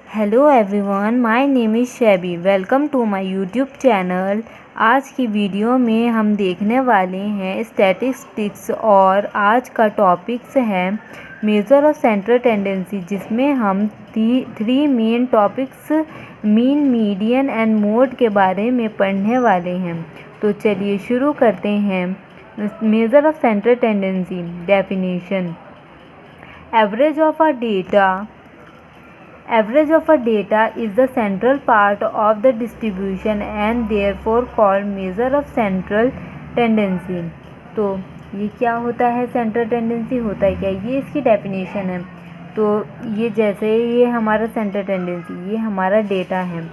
Hello everyone, my name is शैबी। Welcome to my YouTube channel. आज की video में हम देखने वाले हैं स्टैटिस्टिक्स और आज का टॉपिक्स है मेजर ऑफ सेंट्रल टेंडेंसी, जिसमें हम three main topics mean, median and mode के बारे में पढ़ने वाले हैं। तो चलिए शुरू करते हैं। Measure of central tendency definition: average of a data Average of a data is the central part of the distribution and therefore called measure of central tendency। तो ये क्या होता है? सेंट्रल टेंडेंसी होता है क्या? ये इसकी डेफिनेशन है। तो ये जैसे ये हमारा सेंट्रल टेंडेंसी, ये हमारा डेटा है,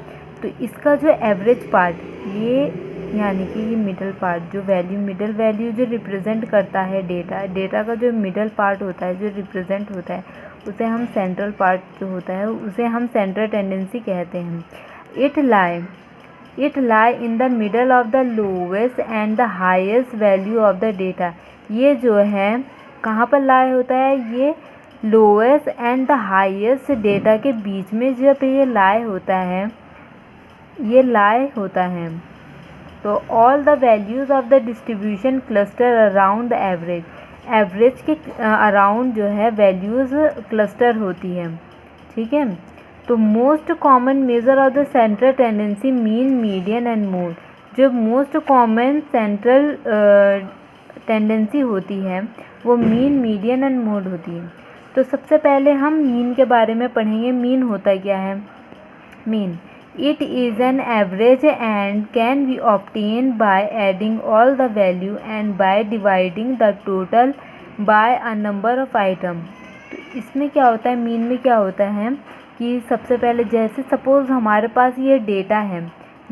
तो इसका जो एवरेज पार्ट, ये यानी कि ये मिडल पार्ट, जो मिडल वैल्यू जो रिप्रेजेंट करता है डेटा का जो मिडल पार्ट होता है, जो रिप्रेजेंट होता है, उसे हम सेंट्रल पार्ट जो होता है उसे हम सेंट्रल टेंडेंसी कहते हैं। It lie in the middle of the lowest and the highest value of the data. ये जो है कहाँ पर लाई होता है? ये lowest and the highest data के बीच में जब ये लाई होता है, तो all the values of the distribution cluster around the average के अराउंड जो है वैल्यूज़ क्लस्टर होती है। ठीक है। तो most common measure of the central tendency mean, median and mode. जो मोस्ट कॉमन सेंट्रल टेंडेंसी होती है वो मीन, मीडियन एंड मोड होती है। तो सबसे पहले हम मीन के बारे में पढ़ेंगे। मीन होता क्या है? Mean It is an average and can be obtained by adding all the value and by dividing the total by a number of item। तो इसमें क्या होता है? मीन में क्या होता है कि सबसे पहले जैसे सपोज़ हमारे पास ये डेटा है,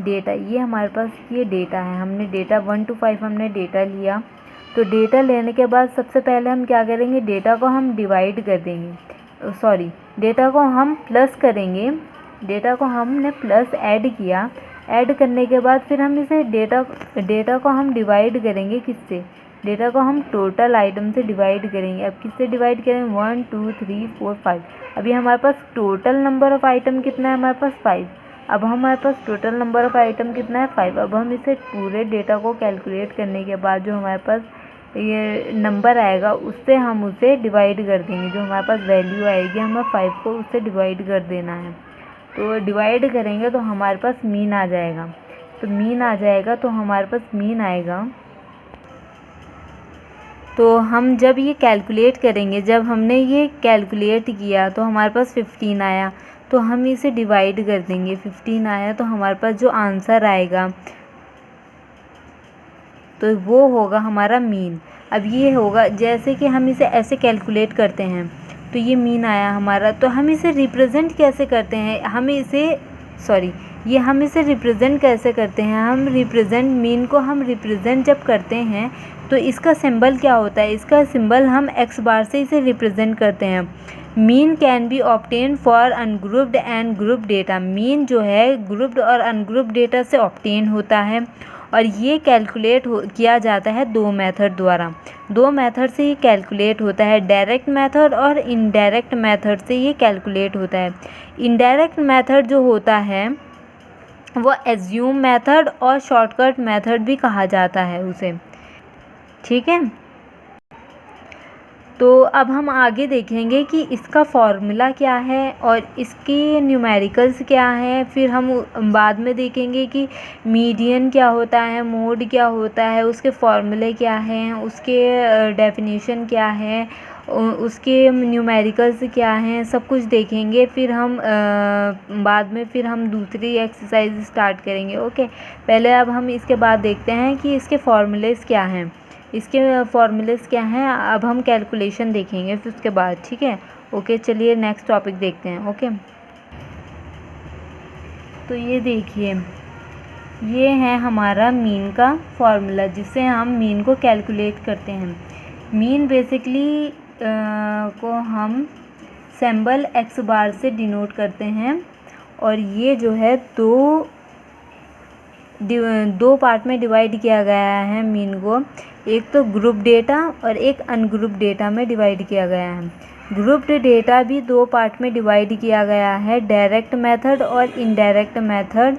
ये हमारे पास ये डेटा है, हमने डेटा 1 to 5 हमने डेटा लिया। तो डेटा लेने के बाद सबसे पहले हम क्या करेंगे? डेटा को हम डिवाइड कर देंगे, डेटा को हम प्लस करेंगे। डेटा को हमने प्लस ऐड किया, ऐड करने के बाद फिर हम इसे डेटा को हम डिवाइड करेंगे। किससे? डेटा को हम टोटल आइटम से डिवाइड करेंगे। अब किससे डिवाइड करेंगे? 1 2 3 4 5। अभी हमारे पास टोटल नंबर ऑफ़ आइटम कितना है? हमारे पास 5। अब हमारे पास टोटल नंबर ऑफ़ आइटम कितना है? 5। अब हम इसे पूरे डेटा को कैलकुलेट करने के बाद जो हमारे पास ये नंबर आएगा उससे हम उसे डिवाइड कर देंगे। जो हमारे पास वैल्यू आएगी, हमें 5 को उससे डिवाइड कर देना है। तो डिवाइड करेंगे तो हमारे पास मीन आ जाएगा। तो मीन आ जाएगा तो हमारे पास मीन आएगा। तो हम जब ये कैलकुलेट करेंगे, जब हमने ये कैलकुलेट किया तो हमारे पास 15 आया, तो हम इसे डिवाइड कर देंगे। 15 आया तो हमारे पास जो आंसर आएगा तो वो होगा हमारा मीन। अब ये होगा जैसे कि हम इसे ऐसे कैलकुलेट करते हैं, तो ये मीन आया हमारा। तो हम इसे रिप्रेजेंट कैसे करते हैं? हम इसे रिप्रेजेंट कैसे करते हैं? हम रिप्रेजेंट मीन को हम रिप्रेजेंट जब करते हैं तो इसका सिंबल क्या होता है? इसका सिंबल हम एक्स बार से इसे रिप्रेजेंट करते हैं। Mean can be obtain for ungrouped and group data. Mean जो है ग्रुप्ड और अनग्रुप्ड डेटा से ऑब्टेन होता है और ये कैलकुलेट किया जाता है दो मेथड द्वारा। दो मेथड से ये कैलकुलेट होता है, डायरेक्ट मेथड और इनडायरेक्ट मेथड से ये कैलकुलेट होता है। इनडायरेक्ट मेथड जो होता है वो एज्यूम मेथड और शॉर्टकट मेथड भी कहा जाता है उसे। ठीक है। तो अब हम आगे देखेंगे कि इसका फॉर्मूला क्या है और इसकी न्यूमेरिकल्स क्या हैं। फिर हम बाद में देखेंगे कि मीडियन क्या होता है, मोड क्या होता है, उसके फॉर्मूले क्या हैं, उसके डेफिनेशन क्या है, उसके न्यूमेरिकल्स क्या हैं, सब कुछ देखेंगे। फिर हम बाद में फिर हम दूसरी एक्सरसाइज स्टार्ट करेंगे। ओके, पहले अब हम इसके बाद देखते हैं कि इसके फॉर्मूलेस क्या हैं। अब हम कैलकुलेशन देखेंगे फिर उसके बाद। ठीक है। ओके, चलिए नेक्स्ट टॉपिक देखते हैं। ओके, तो ये देखिए, ये है हमारा मीन का फॉर्मूला जिससे हम मीन को कैलकुलेट करते हैं। मीन बेसिकली को हम सिंबल एक्स बार से डिनोट करते हैं और ये जो है दो पार्ट में डिवाइड किया गया है मीन को। एक तो ग्रुप डेटा और एक अनग्रुप डेटा में डिवाइड किया गया है। ग्रुप्ड डेटा भी दो पार्ट में डिवाइड किया गया है, डायरेक्ट मेथड और इनडायरेक्ट मेथड।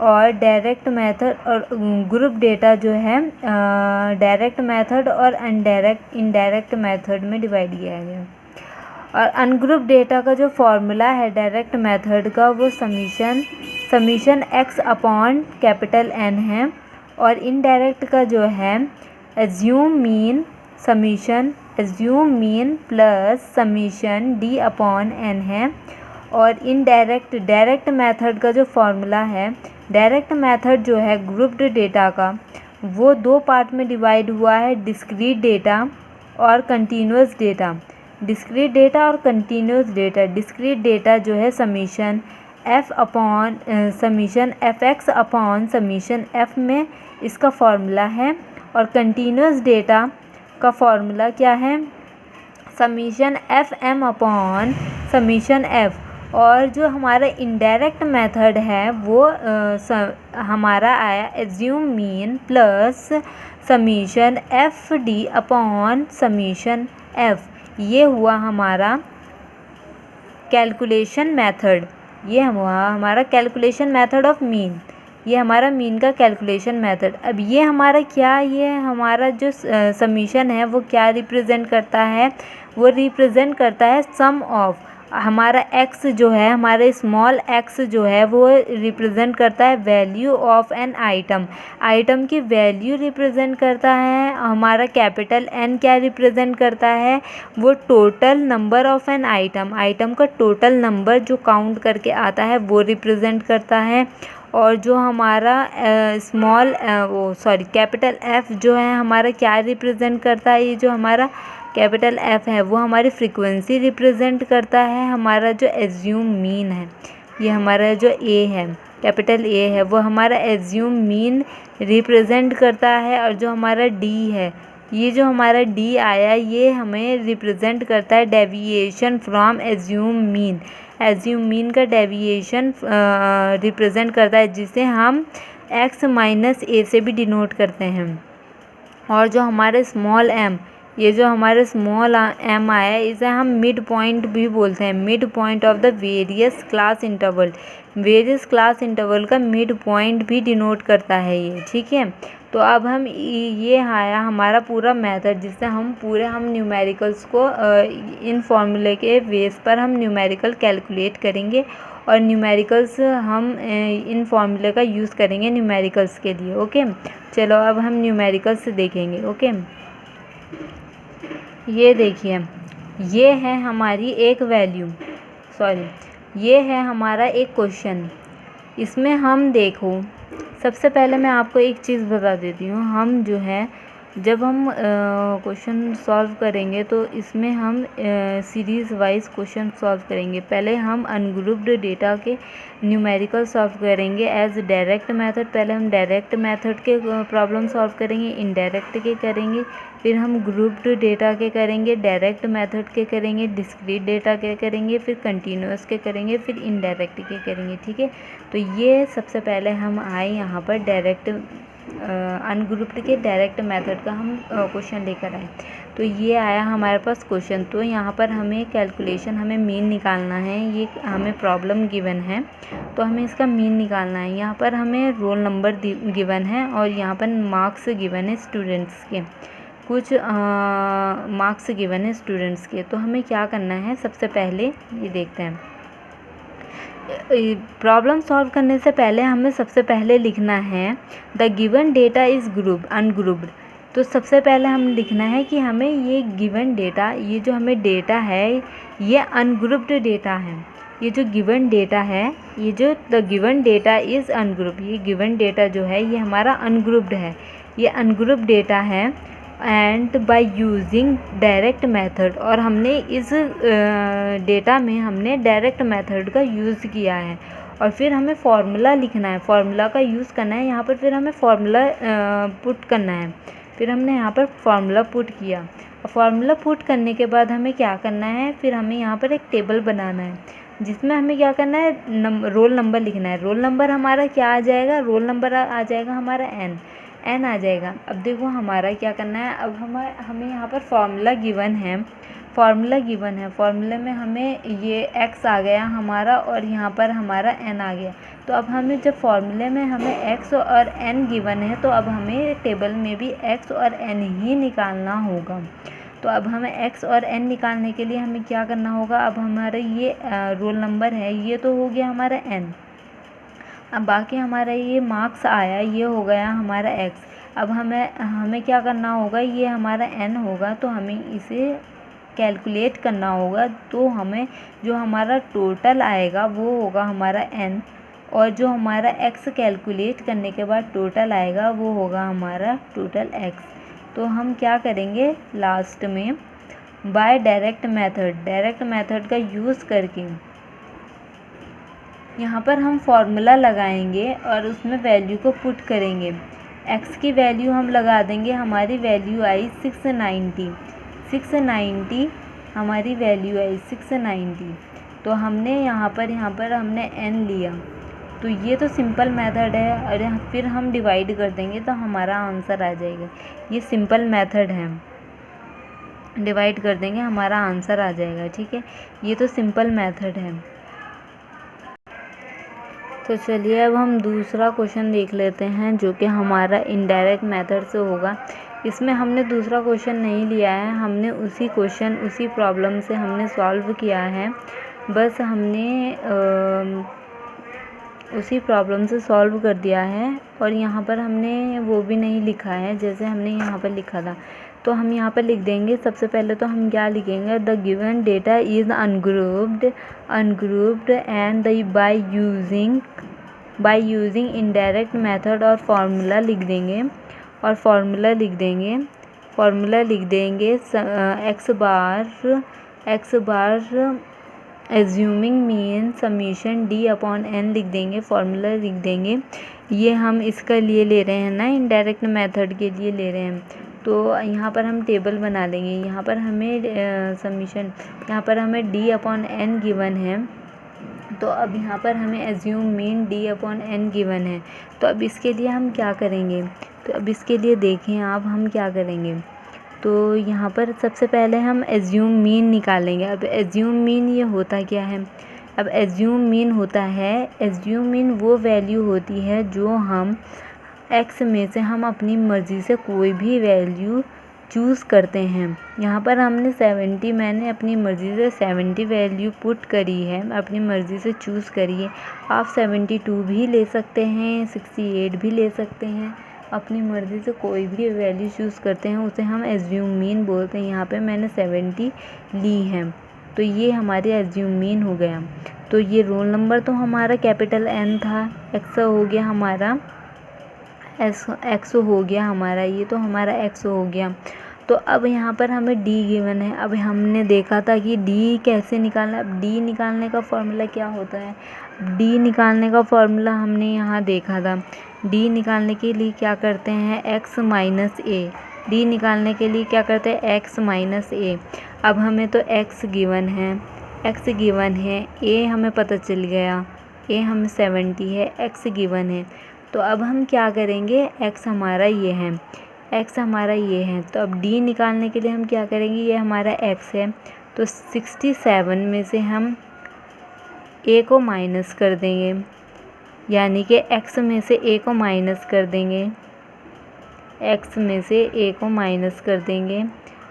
और डायरेक्ट मेथड और ग्रुप डेटा जो है डायरेक्ट मेथड और इनडायरेक्ट मेथड में डिवाइड किया गया। और अनग्रुप डेटा का जो फॉर्मूला है डायरेक्ट मेथड का वो summation x upon capital N है। और इनडायरेक्ट का जो है assume mean plus summation d upon n है। और डायरेक्ट मेथड का जो फॉर्मूला है, डायरेक्ट मेथड जो है ग्रुप्ड डेटा का वो दो पार्ट में डिवाइड हुआ है, डिस्क्रीट डेटा और कंटिन्यूस डेटा। डिस्क्रीट डेटा और कंटिन्यूस डेटा, डिस्क्रीट डेटा जो है summation fx upon summation f में इसका फॉर्मूला है। और कंटिन्यूस डेटा का फॉर्मूला क्या है, summation fm upon summation f। और जो हमारा इनडायरेक्ट मेथड है वो हमारा आया assume mean plus summation fd upon summation f। ये हुआ हमारा कैलकुलेशन मेथड, ये हुआ हमारा कैलकुलेशन मेथड ऑफ मीन, ये हमारा मीन का कैलकुलेशन मेथड। अब ये हमारा क्या, ये हमारा जो समीशन है वो क्या रिप्रेजेंट करता है, वो रिप्रेजेंट करता है सम ऑफ हमारा x जो है, हमारे स्मॉल x जो है वो रिप्रेजेंट करता है वैल्यू ऑफ एन आइटम की वैल्यू रिप्रेजेंट करता है। हमारा कैपिटल N क्या रिप्रेजेंट करता है, वो total number of an item का टोटल नंबर जो काउंट करके आता है वो रिप्रेजेंट करता है। और जो हमारा कैपिटल F जो है हमारा क्या रिप्रेजेंट करता है, ये जो हमारा कैपिटल F है वो हमारी फ्रीक्वेंसी रिप्रेजेंट करता है। हमारा जो एज्यूम मीन है, ये हमारा जो A है, कैपिटल A है, वो हमारा एज्यूम मीन रिप्रेजेंट करता है। और जो हमारा D है, ये जो हमारा D आया ये हमें रिप्रेजेंट करता है deviation from assume mean. Assume mean का डेविएशन रिप्रेजेंट करता है, जिसे हम x माइनस a से भी डिनोट करते हैं। और जो हमारे स्मॉल m, ये जो हमारे स्मॉल m आया इसे हम मिड पॉइंट भी बोलते हैं, mid point of the various class interval. Various class interval का मिड पॉइंट भी डिनोट करता है ये, ठीक है। तो अब हम ये आया हमारा पूरा मेथड, जिससे हम न्यूमेरिकल्स को इन फॉर्मूले के बेस पर हम न्यूमेरिकल कैलकुलेट करेंगे। और न्यूमेरिकल्स हम इन फॉर्मूले का यूज़ करेंगे न्यूमेरिकल्स के लिए, ओके। चलो अब हम न्यूमेरिकल्स देखेंगे, ओके। ये देखिए, ये है हमारी एक वैल्यू, ये है हमारा एक क्वेश्चन। इसमें हम देखो, सबसे पहले मैं आपको एक चीज़ बता देती हूँ। हम जो है जब हम क्वेश्चन सॉल्व करेंगे तो इसमें हम सीरीज़ वाइज क्वेश्चन सॉल्व करेंगे। पहले हम अनग्रुप्ड डेटा के न्यूमेरिकल सॉल्व करेंगे एज डायरेक्ट मेथड। पहले हम डायरेक्ट मेथड के प्रॉब्लम सॉल्व करेंगे, इनडायरेक्ट के करेंगे, फिर हम ग्रुप्ड डेटा के करेंगे, डायरेक्ट मेथड के करेंगे, डिस्क्रीट डेटा के करेंगे, फिर कंटिन्यूस के करेंगे, फिर इनडायरेक्ट के करेंगे, ठीक है। तो ये सबसे पहले हम आए यहाँ पर डायरेक्ट अनग्रुप्ड के डायरेक्ट मेथड का हम क्वेश्चन लेकर आए। तो ये आया हमारे पास क्वेश्चन। तो यहाँ पर हमें कैलकुलेशन, हमें मीन निकालना है। ये हमें प्रॉब्लम गिवन है तो हमें इसका मीन निकालना है। यहाँ पर हमें रोल नंबर गिवन है और यहाँ पर मार्क्स गिवन है स्टूडेंट्स के, कुछ मार्क्स गिवन है स्टूडेंट्स के। तो हमें क्या करना है, सबसे पहले ये देखते हैं। प्रॉब्लम सॉल्व करने से पहले हमें सबसे पहले लिखना है the given data is ungrouped. तो सबसे पहले हम लिखना है कि हमें ये गिवन डेटा, ये जो हमें डेटा है ये अनग्रुप्ड डेटा है। ये जो गिवन डेटा है, ये जो the given data is ungrouped, ये गिवन डेटा जो है ये हमारा अनग्रुप्ड है, ये अनग्रुप्ड डेटा है। And by using direct method, और हमने इस डेटा में हमने डायरेक्ट मेथड का यूज़ किया है। और फिर हमें फार्मूला लिखना है, फार्मूला का यूज़ करना है यहाँ पर। फिर हमें फार्मूला पुट करना है। फिर हमने यहाँ पर फार्मूला पुट किया। फार्मूला पुट करने के बाद हमें क्या करना है, फिर हमें यहाँ पर एक टेबल बनाना है जिसमें हमें क्या करना है, रोल नंबर लिखना है। रोल नंबर हमारा क्या आ जाएगा, रोल नंबर आ जाएगा हमारा एन आ जाएगा। अब देखो हमारा क्या करना है, अब हमें यहाँ पर फार्मूला गिवन है। फार्मूला गिवन है, फार्मूले में हमें ये x आ गया हमारा और यहाँ पर हमारा n आ गया। तो अब हमें जब फार्मूले में हमें x और n गिवन है तो अब हमें टेबल में भी x और n ही निकालना होगा। तो अब हमें x और n निकालने के लिए हमें क्या करना होगा, अब हमारा ये रोल नंबर है, ये तो हो गया हमारा n। अब बाकी हमारा ये मार्क्स आया, ये हो गया हमारा x। अब हमें क्या करना होगा, ये हमारा n होगा तो हमें इसे कैलकुलेट करना होगा। तो हमें जो हमारा टोटल आएगा वो होगा हमारा n, और जो हमारा x कैलकुलेट करने के बाद टोटल आएगा वो होगा हमारा टोटल x। तो हम क्या करेंगे लास्ट में, बाय डायरेक्ट मेथड का यूज़ करके यहाँ पर हम फार्मूला लगाएंगे और उसमें वैल्यू को पुट करेंगे। x की वैल्यू हम लगा देंगे, हमारी वैल्यू आई 690 हमारी वैल्यू आई 690। तो हमने यहाँ पर हमने n लिया। तो ये तो सिंपल मेथड है, और फिर हम डिवाइड कर देंगे तो हमारा आंसर आ जाएगा। ये सिंपल मेथड है, डिवाइड कर देंगे हमारा आंसर आ जाएगा। ठीक है, ये तो सिंपल मेथड है। तो चलिए अब हम दूसरा क्वेश्चन देख लेते हैं जो कि हमारा इनडायरेक्ट मेथड से होगा। इसमें हमने दूसरा क्वेश्चन नहीं लिया है, हमने उसी प्रॉब्लम से हमने सॉल्व किया है। बस हमने उसी प्रॉब्लम से सॉल्व कर दिया है, और यहाँ पर हमने वो भी नहीं लिखा है जैसे हमने यहाँ पर लिखा था। तो हम यहाँ पर लिख देंगे, सबसे पहले तो हम क्या लिखेंगे, the given data is ungrouped and by using indirect method, और फार्मूला लिख देंगे एक्स बार एज्यूमिंग मीन समीशन d/n लिख देंगे, फार्मूला लिख देंगे। ये हम इसका लिए ले रहे हैं ना, इनडायरेक्ट मेथड के लिए ले रहे हैं। तो यहाँ पर हम टेबल बना लेंगे, यहाँ पर हमें समीशन, यहाँ पर हमें d/n गिवन है। तो अब यहाँ पर हमें एज्यूम मीन d/n गिवन है। तो अब इसके लिए हम क्या करेंगे, तो अब इसके लिए देखें आप हम क्या करेंगे। तो यहाँ पर सबसे पहले हम एज्यूम मीन निकालेंगे। अब एज्यूम मीन ये होता क्या है, अब एज्यूम मीन वो वैल्यू होती है जो हम x में से हम अपनी मर्ज़ी से कोई भी वैल्यू चूज़ करते हैं। यहाँ पर मैंने अपनी मर्ज़ी से 70 वैल्यू पुट करी है, अपनी मर्ज़ी से चूज़ करी है। आप 72 भी ले सकते हैं, 68 भी ले सकते हैं, अपनी मर्ज़ी से कोई भी वैल्यू चूज़ करते हैं, उसे हम एज्यूम मीन बोलते हैं। यहाँ पे मैंने 70 ली है, तो ये हमारी एज्यूम मीन हो गया। तो ये रोल नंबर तो हमारा कैपिटल N था, x हो गया हमारा, x हो गया हमारा, ये तो हमारा x हो गया। तो अब यहाँ पर हमें d गिवन है। अब हमने देखा था कि d कैसे निकालना। अब d निकालने का फॉर्मूला क्या होता है, d निकालने का फॉर्मूला हमने यहाँ देखा था। d निकालने के लिए क्या करते हैं, x माइनस a, d निकालने के लिए क्या करते हैं, x माइनस a। अब हमें तो x गिवन है, a हमें पता चल गया, a हमें 70 है, x गिवन है। तो अब हम क्या करेंगे, x हमारा ये है, तो अब d निकालने के लिए हम क्या करेंगे, ये हमारा x है, तो 67 में से हम a को माइनस कर देंगे, यानी कि x में से a को माइनस कर देंगे,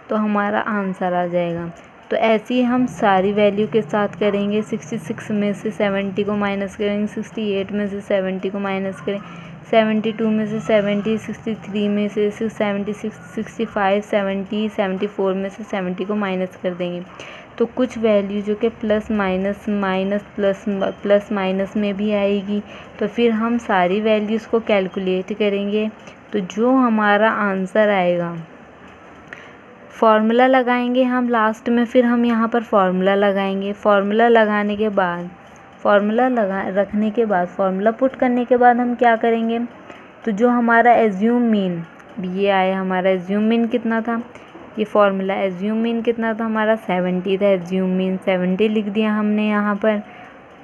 तो हमारा आंसर आ जाएगा। तो ऐसे ही हम सारी वैल्यू के साथ करेंगे। 66 में से 70 को माइनस करेंगे, 68 में से 70 को माइनस करें, 72 में से 70, 63 में से 76, 65, 70, 74 में से 70 को माइनस कर देंगे। तो कुछ वैल्यू जो कि प्लस माइनस में भी आएगी। तो फिर हम सारी वैल्यूज़ को कैलकुलेट करेंगे, तो जो हमारा आंसर आएगा, फार्मूला लगाएंगे हम लास्ट में। फिर हम यहाँ पर फार्मूला लगाएंगे। फार्मूला लगाने के बाद, फार्मूला पुट करने के बाद हम क्या करेंगे, तो जो हमारा एज्यूम मीन, ये आया हमारा एज्यूम मीन कितना था, ये फार्मूला एज्यूम मीन कितना था हमारा 70 था, एज्यूम मीन 70 लिख दिया हमने यहाँ पर।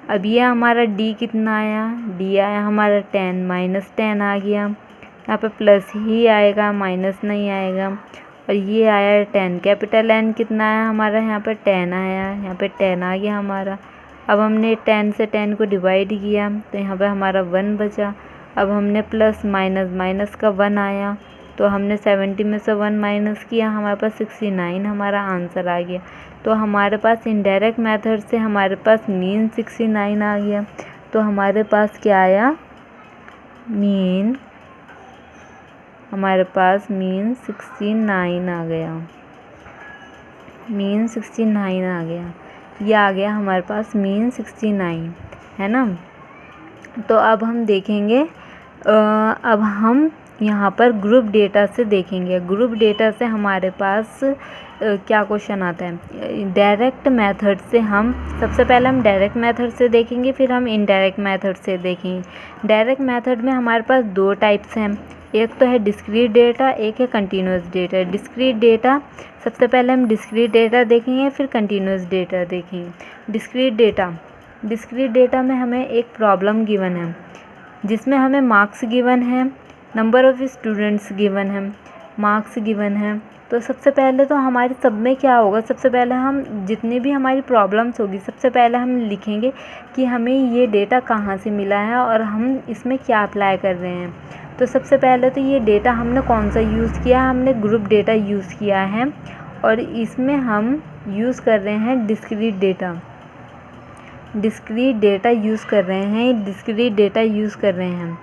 अब ये हमारा डी कितना आया, डी आया हमारा 10, -10 आ गया। यहाँ पे प्लस ही आएगा, माइनस नहीं आएगा। और ये आया 10। कैपिटल N कितना आया हमारा, यहाँ पर 10 आया, यहाँ पे 10 आ गया हमारा। अब हमने 10 से 10 को डिवाइड किया तो यहाँ पे हमारा 1 बचा। अब हमने प्लस माइनस, माइनस का 1 आया तो हमने 70 में से 1 माइनस किया, हमारे पास 69 हमारा आंसर आ गया। तो हमारे पास इनडायरेक्ट मेथड से हमारे पास मीन 69 आ गया। तो हमारे पास क्या आया, मीन, हमारे पास मीन 69 आ गया, मीन 69 आ गया। ये आ गया हमारे पास मीन 69, है ना। तो अब हम देखेंगे, अब हम यहाँ पर ग्रुप डेटा से देखेंगे। ग्रुप डेटा से हमारे पास क्या क्वेश्चन आता है। डायरेक्ट मेथड से हम सबसे पहले हम डायरेक्ट मेथड से देखेंगे, फिर हम इनडायरेक्ट मेथड से देखेंगे। डायरेक्ट मेथड में हमारे पास 2 टाइप्स हैं, एक तो है डिस्क्रीट डेटा, एक है कंटिन्यूस डेटा। डिस्क्रीट डेटा, सबसे पहले हम डिस्क्रीट डेटा देखेंगे, फिर कंटिन्यूस डेटा देखेंगे। डिस्क्रीट डेटा में हमें एक प्रॉब्लम गिवन है जिसमें हमें मार्क्स गिवन है, नंबर ऑफ़ स्टूडेंट्स गिवन है, मार्क्स गिवन है। तो सबसे पहले तो हमारे सब में क्या होगा, सबसे पहले हम जितनी भी हमारी प्रॉब्लम्स होगी सबसे पहले हम लिखेंगे कि हमें ये डेटा कहाँ से मिला है और हम इसमें क्या अप्लाई कर रहे हैं। तो सबसे पहले तो ये डेटा हमने कौन सा यूज़ किया है, हमने ग्रुप डेटा यूज़ किया है और इसमें हम यूज़ कर रहे हैं discrete data. Discrete data use कर रहे हैं, डिस्क्रीट डेटा यूज़ कर रहे हैं।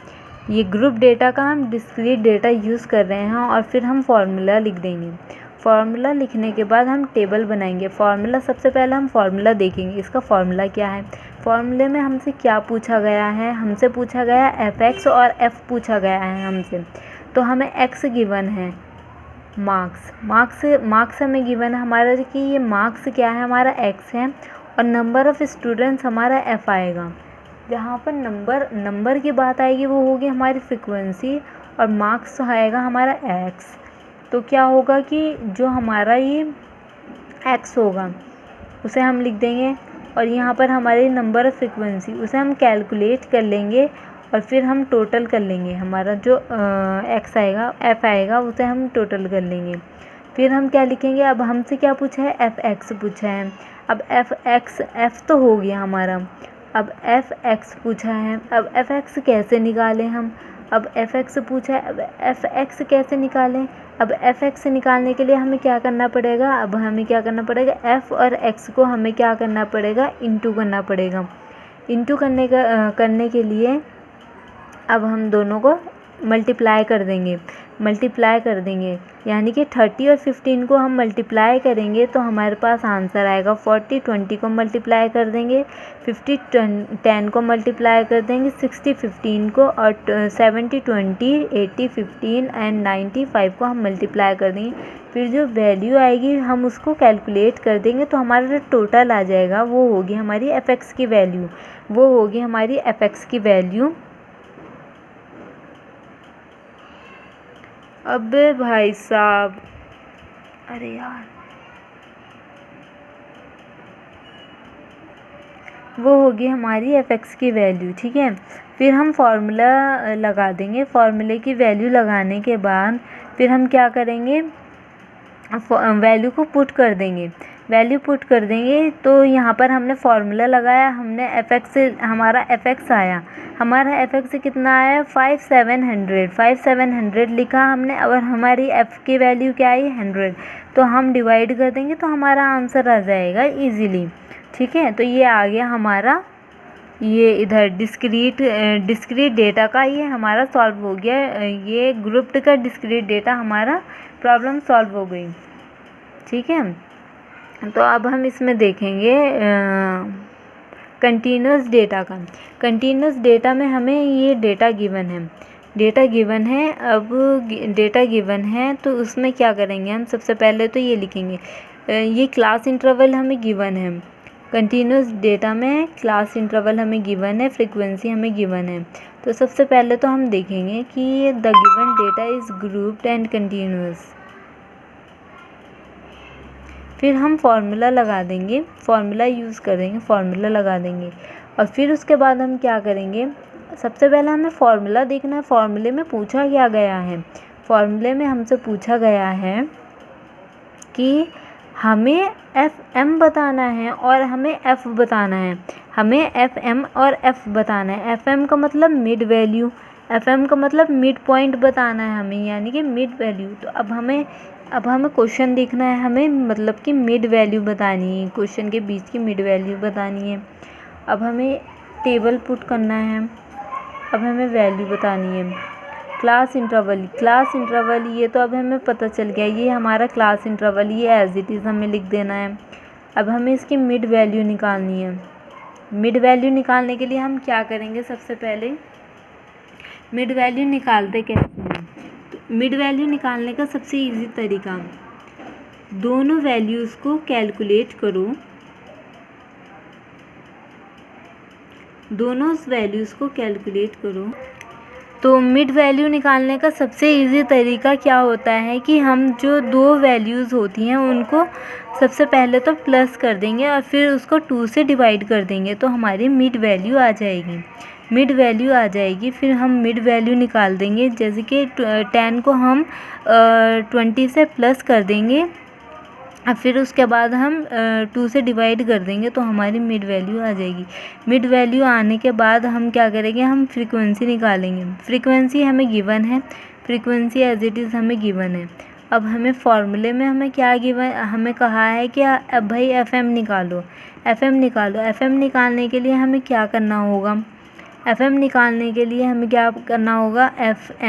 ये ग्रुप डेटा का हम डिस्क्रीट डेटा यूज़ कर रहे हैं और फिर हम फार्मूला लिख देंगे। फार्मूला लिखने के बाद हम टेबल बनाएंगे। फार्मूला, सबसे पहले हम फार्मूला देखेंगे, इसका फार्मूला क्या है। फार्मूले में हमसे क्या पूछा गया है, हमसे पूछा गया fx और f पूछा गया है हमसे। तो हमें x गिवन है, मार्क्स हमें गिवन है हमारा कि ये मार्क्स क्या है, हमारा x है और नंबर ऑफ़ स्टूडेंट्स हमारा f आएगा। जहाँ पर नंबर की बात आएगी वो होगी हमारी फ्रिक्वेंसी और मार्क्स आएगा हमारा x। तो क्या होगा कि जो हमारा ये x होगा उसे हम लिख देंगे और यहाँ पर हमारे नंबर ऑफ़ फ्रिक्वेंसी उसे हम कैलकुलेट कर लेंगे और फिर हम टोटल कर लेंगे। हमारा जो x आएगा, f आएगा, उसे हम टोटल कर लेंगे। फिर हम क्या लिखेंगे, अब हमसे क्या पूछा है, fx पूछा है। अब f तो हो गया हमारा, अब fx पूछा है। अब fx कैसे निकालें हम, अब fx पूछा है, अब fx कैसे निकालें। अब fx निकालने के लिए हमें क्या करना पड़ेगा, अब हमें क्या करना पड़ेगा, f और x को हमें क्या करना पड़ेगा, इंटू करना पड़ेगा। इंटू करने के लिए अब हम दोनों को मल्टीप्लाई कर देंगे, यानी कि 30 और 15 को हम मल्टीप्लाई करेंगे तो हमारे पास आंसर आएगा 40। 20 को मल्टीप्लाई कर देंगे, 50 10 को मल्टीप्लाई कर देंगे, 60 15 को और 70 20, 80 15 एंड 95 को हम मल्टीप्लाई कर देंगे। फिर जो वैल्यू आएगी हम उसको कैलकुलेट कर देंगे तो हमारा जो टोटल आ जाएगा वो होगी हमारी fx की वैल्यू, अब भाई साहब, अरे यार, वो होगी हमारी fx की वैल्यू। ठीक है, फिर हम फार्मूला लगा देंगे। फार्मूले की वैल्यू लगाने के बाद फिर हम क्या करेंगे, वैल्यू को पुट कर देंगे। तो यहाँ पर हमने फार्मूला लगाया, हमने हमारा fx आया, हमारा fx कितना आया, 5700 लिखा हमने और हमारी f की वैल्यू क्या आई, 100। तो हम डिवाइड कर देंगे तो हमारा आंसर आ जाएगा इजीली। ठीक है, तो ये आ गया हमारा, ये इधर डिस्क्रीट डेटा का ये हमारा सॉल्व हो गया। ये ग्रुप्ड का डिस्क्रीट डेटा हमारा प्रॉब्लम सॉल्व हो गई। ठीक है, तो अब हम इसमें देखेंगे कंटिन्यूस डेटा का। कंटिन्यूस डेटा में हमें ये डेटा गिवन है। अब डेटा गिवन है तो उसमें क्या करेंगे हम, सबसे पहले तो ये लिखेंगे, ये क्लास इंटरवल हमें गिवन है। कंटिन्यूस डेटा में क्लास इंटरवल हमें गिवन है, फ्रीक्वेंसी हमें गिवन है। तो सबसे पहले तो हम देखेंगे कि the given data is grouped and continuous. फिर हम फार्मूला लगा देंगे, फार्मूला यूज़ करेंगे, फार्मूला लगा देंगे और फिर उसके बाद हम क्या करेंगे, सबसे पहले हमें फार्मूला देखना है। फार्मूले में पूछा क्या गया है, फार्मूले में हमसे पूछा गया है कि हमें एफ एम बताना है और हमें एफ़ बताना है। हमें एफ एम और एफ़ बताना है। एफ एम का मतलब मिड वैल्यू, एफ एम का मतलब मिड पॉइंट बताना है हमें, यानी कि मिड वैल्यू। तो अब हमें क्वेश्चन देखना है, हमें मतलब कि मिड वैल्यू बतानी है, क्वेश्चन के बीच की मिड वैल्यू बतानी है। अब हमें टेबल पुट करना है, अब हमें वैल्यू बतानी है। क्लास इंटरवल ये तो अब हमें पता चल गया, ये हमारा क्लास इंटरवल, ये एज इट इज़ हमें लिख देना है। अब हमें इसकी मिड वैल्यू निकालनी है। मिड वैल्यू निकालने के लिए हम क्या करेंगे, सबसे पहले मिड वैल्यू निकालते कैसे हैं। तो मिड वैल्यू निकालने का सबसे इजी तरीका, दोनों वैल्यूज़ को कैलकुलेट करो, दोनों वैल्यूज़ को कैलकुलेट करो। तो मिड वैल्यू निकालने का सबसे इजी तरीका क्या होता है कि हम जो दो वैल्यूज़ होती हैं उनको सबसे पहले तो प्लस कर देंगे और फिर उसको 2 से डिवाइड कर देंगे, तो हमारी मिड वैल्यू आ जाएगी। मिड वैल्यू आ जाएगी, फिर हम मिड वैल्यू निकाल देंगे। जैसे कि 10 को हम 20 से प्लस कर देंगे और फिर उसके बाद हम 2 से डिवाइड कर देंगे, तो हमारी मिड वैल्यू आ जाएगी। मिड वैल्यू आने के बाद हम क्या करेंगे, हम फ्रीक्वेंसी निकालेंगे। फ्रीक्वेंसी हमें गिवन है, फ्रीक्वेंसी एज इट इज़ हमें गिवन है। अब हमें फॉर्मूले में हमें क्या गिवन, हमें कहा है कि अब भाई एफ एम निकालो, एफ एम निकालो। एफ एम निकालने के लिए हमें क्या करना होगा, एफ एम निकालने के लिए हमें क्या करना होगा, एफ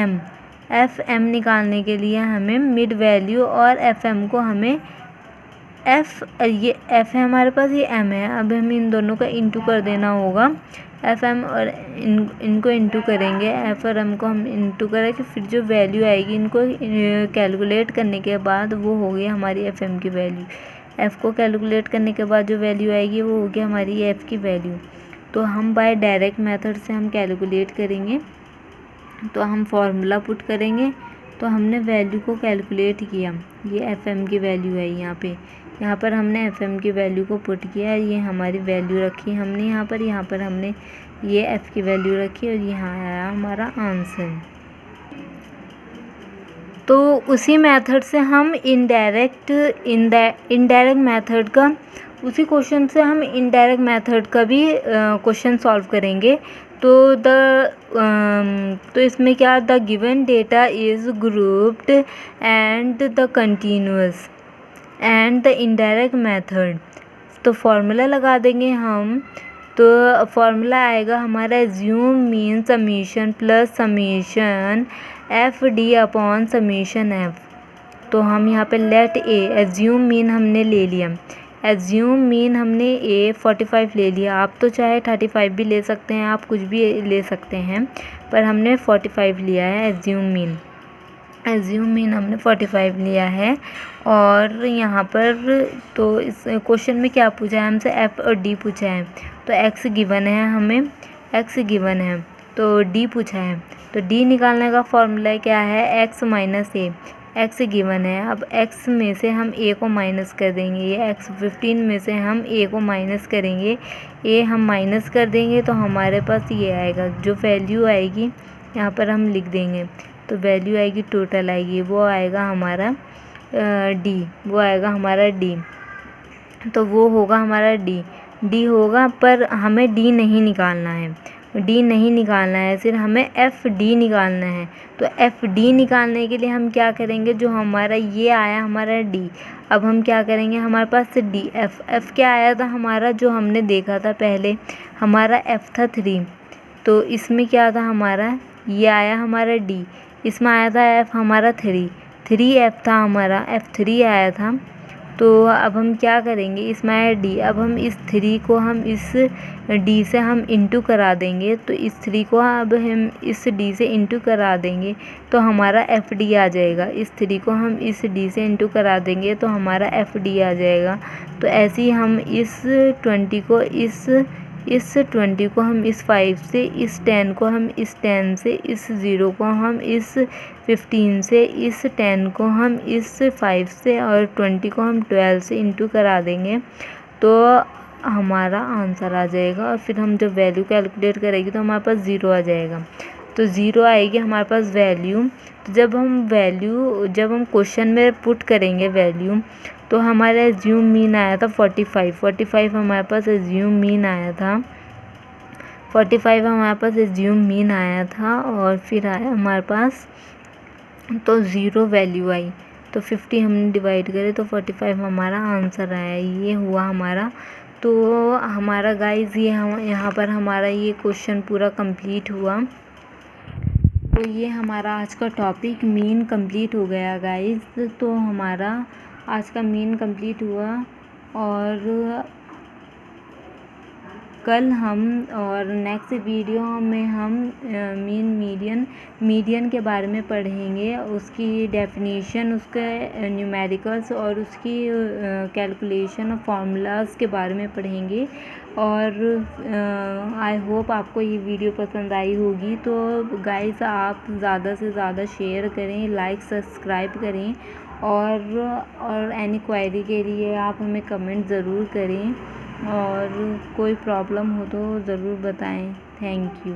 एम निकालने के लिए हमें मिड वैल्यू और एफ एम को हमें ये एफ है हमारे पास, ये एम है, अब हमें इन दोनों का इंटू कर देना होगा। एफ एम और इनको इंटू करेंगे, एफ और एम को हम इंटू करेंगे, फिर जो वैल्यू आएगी इनको कैलकुलेट करने के बाद वो हो गई हमारी एफ एम की वैल्यू। एफ़ को कैलकुलेट करने के बाद जो वैल्यू आएगी वो होगी हमारी एफ़ की वैल्यू। तो हम बाय डायरेक्ट मेथड से हम कैलकुलेट करेंगे, तो हम फार्मूला पुट करेंगे। तो हमने वैल्यू को कैलकुलेट किया, ये एफ एम की वैल्यू है यहाँ पर हमने एफ एम की वैल्यू को पुट किया, ये हमारी वैल्यू रखी हमने यहाँ पर हमने ये एफ़ की वैल्यू रखी और यहाँ आया हमारा आंसर। तो उसी मेथड से हम इनडायरेक्ट मेथड का, उसी क्वेश्चन से हम इनडायरेक्ट मेथड का भी क्वेश्चन सॉल्व करेंगे। तो इसमें क्या, the given data is grouped and the continuous and the indirect method. तो फॉर्मूला लगा देंगे हम, तो फॉर्मूला आएगा हमारा assume mean summation plus summation F D upon summation F. तो हम यहाँ पे लेट ए, एज्यूम मीन हमने ले लिया, एज्यूम मीन हमने ए 45 ले लिया। आप तो चाहे 35 भी ले सकते हैं, आप कुछ भी ले सकते हैं, पर हमने 45 लिया है एज्यूम मीन हमने 45 लिया है। और यहाँ पर तो इस क्वेश्चन में क्या पूछा है हमसे, एफ और डी पूछा है। तो एक्स गिवन है, हमें एक्स गिवन है, तो डी पूछा है। तो डी निकालने का फॉर्मूला क्या है, एक्स माइनस ए। एक्स गिवन है, अब एक्स में से हम ए को माइनस कर देंगे, ये एक्स 15 में से हम ए को माइनस करेंगे, ए हम माइनस कर देंगे, तो हमारे पास ये आएगा, जो वैल्यू आएगी यहाँ पर हम लिख देंगे। तो वैल्यू आएगी, टोटल आएगी, वो आएगा हमारा डी, तो वो होगा हमारा डी होगा। पर हमें डी नहीं निकालना है, सिर्फ हमें एफ़ डी निकालना है। तो एफ़ डी निकालने के लिए हम क्या करेंगे, जो हमारा ये आया हमारा डी, अब हम क्या करेंगे, हमारे पास डी एफ़ क्या आया था हमारा, जो हमने देखा था पहले, हमारा एफ़ था 3, तो इसमें क्या था हमारा, ये आया हमारा डी, इसमें आया था एफ़ हमारा 3 एफ़ था हमारा, एफ़ 3 आया था। तो अब हम क्या करेंगे, इसमें आया डी, अब हम इस 3 को हम इस डी से हम इंटू करा देंगे, तो इस 3 को अब हम इस डी से इंटू करा देंगे, तो हमारा एफ़ डी आ जाएगा। इस 3 को हम इस डी से इंटू करा देंगे, तो हमारा एफ़ डी आ जाएगा। तो ऐसे ही हम इस 20 को इस 20 को हम इस 5 से, इस 10 को हम इस 10 से, इस 0 को हम इस 15 से, इस 10 को हम इस 5 से और 20 को हम 12 से इंटू करा देंगे, तो हमारा आंसर आ जाएगा। और फिर हम जब वैल्यू कैलकुलेट करेंगे तो हमारे पास 0 आ जाएगा। तो 0 आएगी हमारे पास वैल्यू, तो जब हम क्वेश्चन में पुट करेंगे वैल्यू, तो हमारा एज्यूम मीन आया था 45 हमारे पास एज्यूम मीन आया था 45 हमारे पास एज्यूम मीन आया था। और फिर आया हमारे पास तो 0 वैल्यू आई, तो 50 हमने डिवाइड करे तो 45 हमारा आंसर आया। ये हुआ हमारा। तो हमारा गाइस ये यहाँ पर हमारा ये क्वेश्चन पूरा कंप्लीट हुआ। तो ये हमारा आज का टॉपिक मीन कंप्लीट हो गया गाइस। तो हमारा आज का मीन कंप्लीट हुआ, और कल हम और नेक्स्ट वीडियो में हम मीडियन के बारे में पढ़ेंगे, उसकी डेफिनेशन, उसके न्यूमेरिकल्स और उसकी कैलकुलेशन और फार्मूलाज के बारे में पढ़ेंगे। और आई होप आपको ये वीडियो पसंद आई होगी। तो गाइस आप ज़्यादा से ज़्यादा शेयर करें, लाइक सब्सक्राइब करें, और एनी क्वेरी के लिए आप हमें कमेंट ज़रूर करें, और कोई प्रॉब्लम हो तो ज़रूर बताएं। Thank you.